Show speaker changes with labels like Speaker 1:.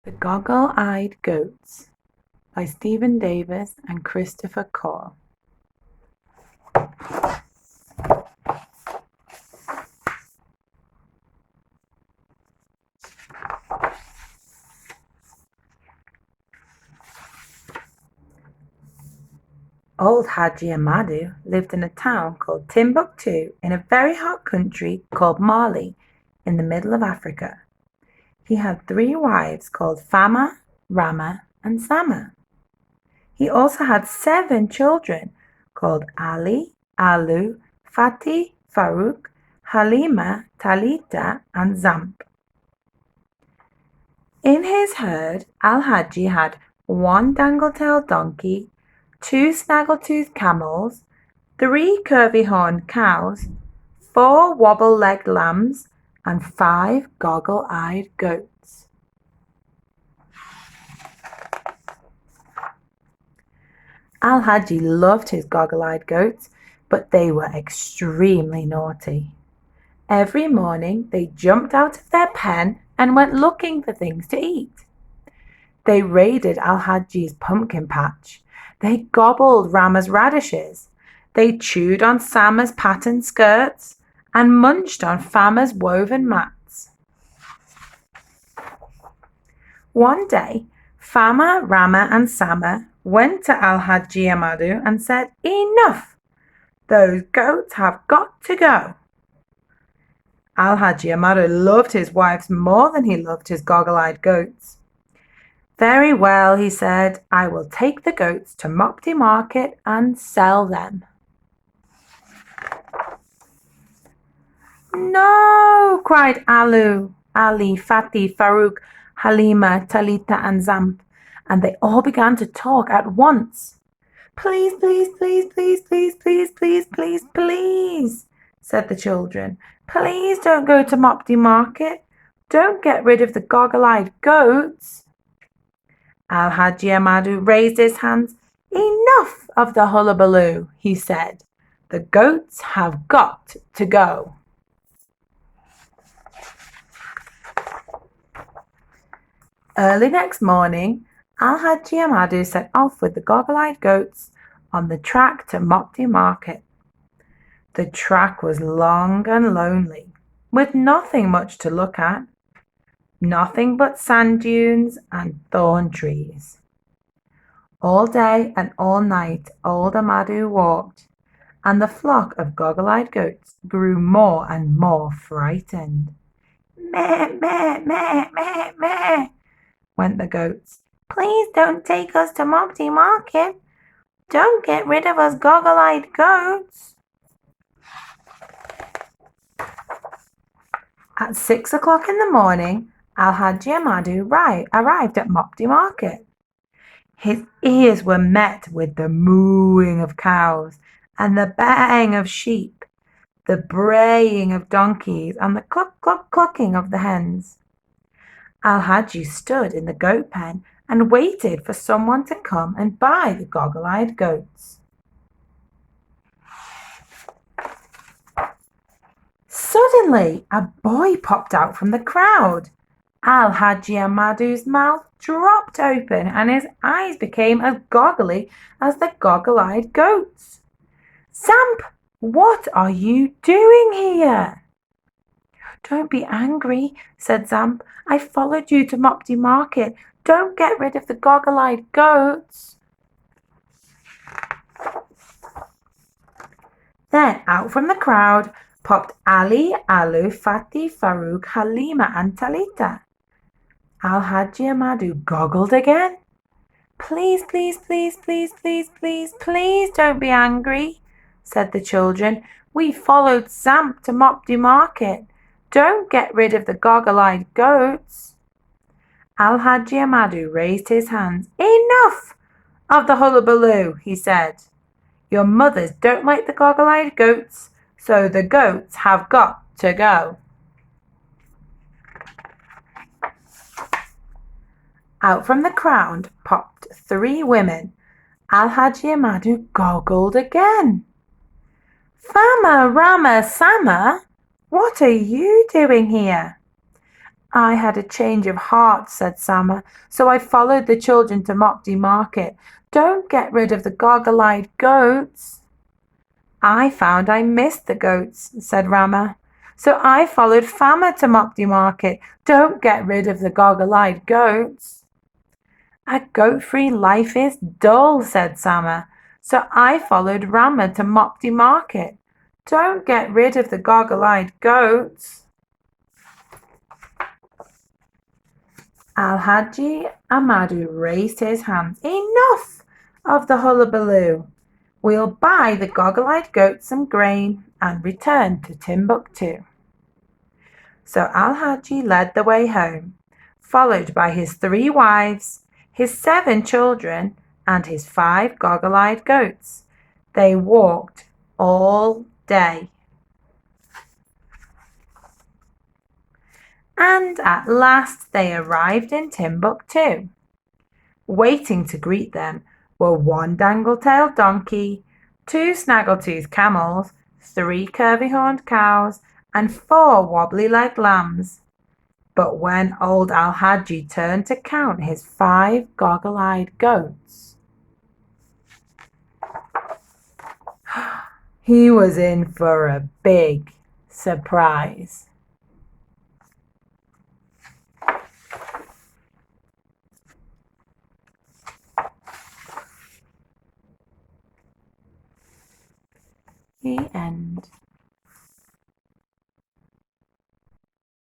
Speaker 1: The Goggle-Eyed Goats by Davies and Christoper Corr. Old Haji Amadu lived in a town called Timbuktu in a very hot country called Mali in the middle of Africa. He had 3 wives called Fama, Rama, and Sama. He also had 7 children called Ali, Alu, Fati, Farouk, Halima, Talita, and Zamp. In his herd, Al-Haji had 1 dangle-tailed donkey, 2 snaggle-toothed camels, 3 curvy-horned cows, 4 wobble-legged lambs, and 5 goggle-eyed goats. Al-Haji loved his goggle-eyed goats, but they were extremely naughty. Every morning they jumped out of their pen and went looking for things to eat. They raided Al-Haji's pumpkin patch. They gobbled Rama's radishes. They chewed on Sama's patterned skirts and munched on Fama's woven mats. One day, Fama, Rama, and Sama went to Al-Haji Amadu and said, "Enough! Those goats have got to go." Al-Haji Amadu loved his wives more than he loved his goggle-eyed goats. "Very well," he said, "I will take the goats to Mopti Market and sell them." "No!" cried Alu, Ali, Fati, Farouk, Halima, Talita, and Zamp, and they all began to talk at once. "Please, please, please, please, please, please, please, please, please," said the children. "Please don't go to Mopti Market. Don't get rid of the goggle-eyed goats." Al-Haji Amadu raised his hands. "Enough of the hullabaloo," he said. "The goats have got to go." Early next morning, Al-Haji Amadu set off with the goggle-eyed goats on the track to Mopti Market. The track was long and lonely, with nothing much to look at. Nothing but sand dunes and thorn trees. All day and all night old Amadu walked, and the flock of goggle-eyed goats grew more and more frightened. "Meh, meh, meh, meh, meh," went the goats. "Please don't take us to Mopti Market. Don't get rid of us goggle-eyed goats." At 6 o'clock in the morning, Al-Haji Amadu arrived at Mopti Market. His ears were met with the mooing of cows and the baying of sheep, the braying of donkeys and the clucking of the hens. Al-Haji stood in the goat pen and waited for someone to come and buy the goggle-eyed goats. Suddenly, a boy popped out from the crowd. Al-Haji Amadu's mouth dropped open and his eyes became as goggly as the goggle-eyed goats. "Zamp, what are you doing here?" "Don't be angry," said Zamp. "I followed you to Mopti Market. Don't get rid of the goggle-eyed goats." Then out from the crowd popped Ali, Alu, Fati, Farouk, Halima, and Talita. Al-Haji Amadu goggled again. "Please, please, please, please, please, please, please don't be angry," said the children. "We followed Zamp to Mopti Market. Don't get rid of the goggle-eyed goats." Al-Haji Amadu raised his hands. "Enough of the hullabaloo," he said. "Your mothers don't like the goggle-eyed goats, so the goats have got to go." Out from the crowd popped 3 women. Al-Haji Amadu goggled again. "Fama, Rama, Sama, what are you doing here?" I had a change of heart, said Summer, so I followed the children to Mopti Market. Don't get rid of the goggle-eyed goats. I found I missed the goats, said Rama, so I followed Fama to Mopti Market. Don't get rid of the goggle-eyed goats. A goat-free life is dull, said Sama, so I followed Rama to Mopti Market. Don't get rid of the goggle-eyed goats. Al-Haji Amadu raised his hands. Enough of the hullabaloo. We'll buy the goggle-eyed goats some grain and return to Timbuktu. So Al-Haji led the way home, followed by his 3 wives, his 7 children, and his 5 goggle-eyed goats. They walked all day. And at last they arrived in Timbuktu. Waiting to greet them were 1 dangle-tailed donkey, 2 snaggle-toothed camels, 3 curvy-horned cows, and 4 wobbly-legged lambs. But when old Al-Haji turned to count his 5 goggle-eyed goats, he was in for a big surprise. The end.